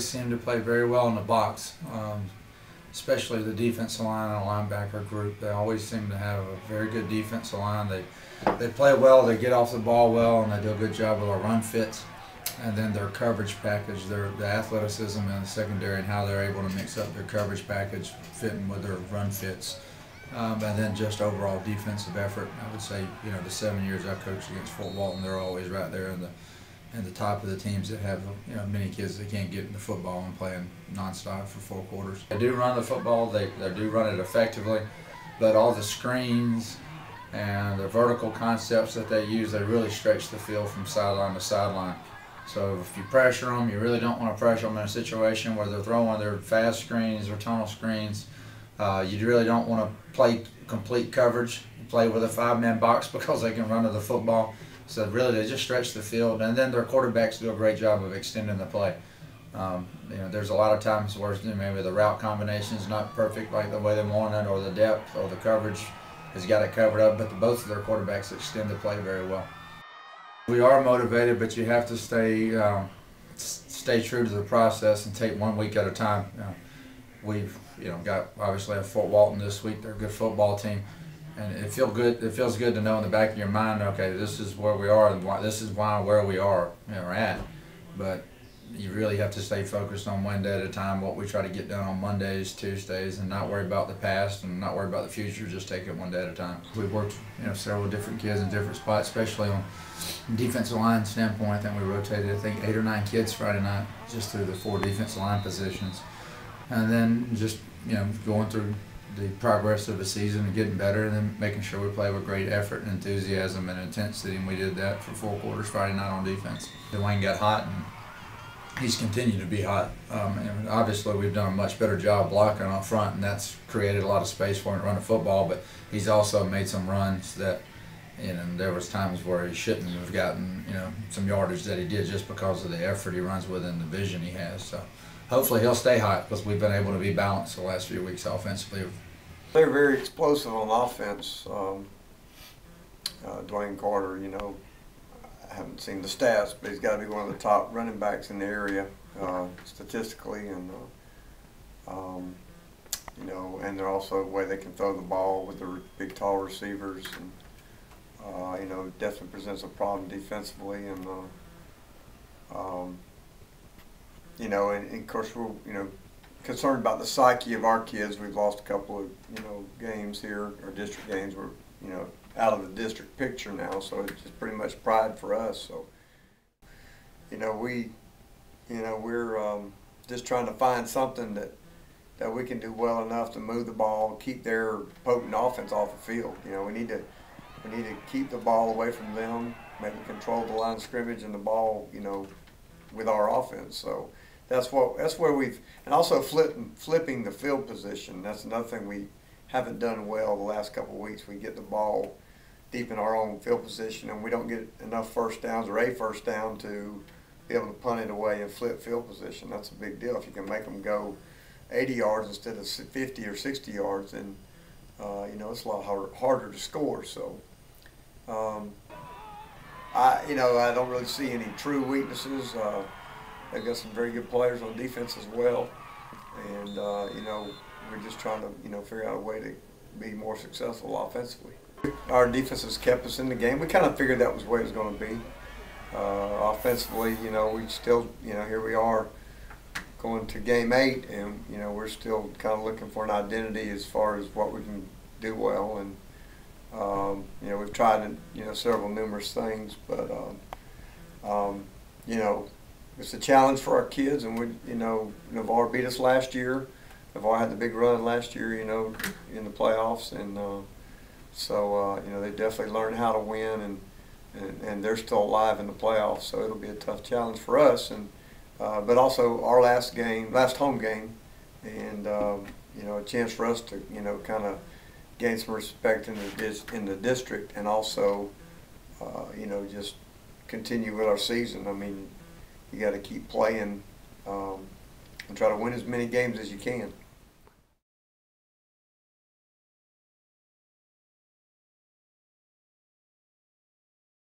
always seem to play very well in the box, especially the defensive line and linebacker group. They always seem to have a very good defensive line. They play well, they get off the ball well, and they do a good job with our run fits. And then their coverage package, the athleticism in the secondary and how they're able to mix up their coverage package fitting with their run fits. And then just overall defensive effort. I would say, the 7 years I've coached against Fort Walton, they're always right there in the top of the teams that have, many kids that can't get into football and playing nonstop for 4 quarters. They do run the football, they do run it effectively, but all the screens and the vertical concepts that they use, they really stretch the field from sideline to sideline. So if you pressure them, you really don't want to pressure them in a situation where they're throwing their fast screens or tunnel screens. You really don't want to play complete coverage, play with a 5-man box because they can run to the football. So really they just stretch the field, and then their quarterbacks do a great job of extending the play. There's a lot of times where maybe the route combination is not perfect like the way they want it, or the depth or the coverage has got it covered up, but both of their quarterbacks extend the play very well. We are motivated, but you have to stay true to the process and take 1 week at a time. We've got obviously a Fort Walton this week. They're a good football team, and it feels good to know in the back of your mind, okay, this is where we are, and this is where we are at. But you really have to stay focused on one day at a time. What we try to get done on Mondays, Tuesdays, and not worry about the past and not worry about the future. Just take it one day at a time. We've worked several different kids in different spots, especially on defensive line standpoint. I think we rotated 8 or 9 kids Friday night just through the 4 defensive line positions, and then just going through the progress of the season and getting better, and then making sure we play with great effort and enthusiasm and intensity. And we did that for 4 quarters Friday night on defense. Dwayne got hot, and he's continued to be hot. And obviously we've done a much better job blocking up front, and that's created a lot of space for him to run the football, but he's also made some runs that there was times where he shouldn't have gotten some yardage that he did just because of the effort he runs with and the vision he has. So hopefully he'll stay hot because we've been able to be balanced the last few weeks offensively. They're very explosive on offense. Dwayne Carter, I haven't seen the stats, but he's got to be one of the top running backs in the area statistically, and and they're also the way they can throw the ball with their big, tall receivers, and definitely presents a problem defensively, and and of course we're concerned about the psyche of our kids. We've lost a couple of games here, or district games, where out of the district picture now, so it's just pretty much pride for us. So we're just trying to find something that we can do well enough to move the ball, keep their potent offense off the field. We need to keep the ball away from them, maybe control the line of scrimmage and the ball with our offense. So that's where we've, and also flipping the field position. That's another thing we haven't done well the last couple of weeks. We get the ball deep in our own field position, and we don't get enough first downs or a first down to be able to punt it away and flip field position. That's a big deal. If you can make them go 80 yards instead of 50 or 60 yards, then it's a lot harder to score. So I don't really see any true weaknesses. They've got some very good players on defense as well, and we're just trying to figure out a way to be more successful offensively. Our defense has kept us in the game. We kind of figured that was the way it was going to be. Offensively, we still, here we are going to game 8, and we're still kind of looking for an identity as far as what we can do well. And we've tried several numerous things, but it's a challenge for our kids. And Navarre beat us last year. Navarre had the big run last year, in the playoffs, and so they definitely learned how to win, and they're still alive in the playoffs. So it'll be a tough challenge for us, and but also our last home game, and a chance for us to kind of gain some respect in the district, and also just continue with our season. I mean, you got to keep playing and try to win as many games as you can.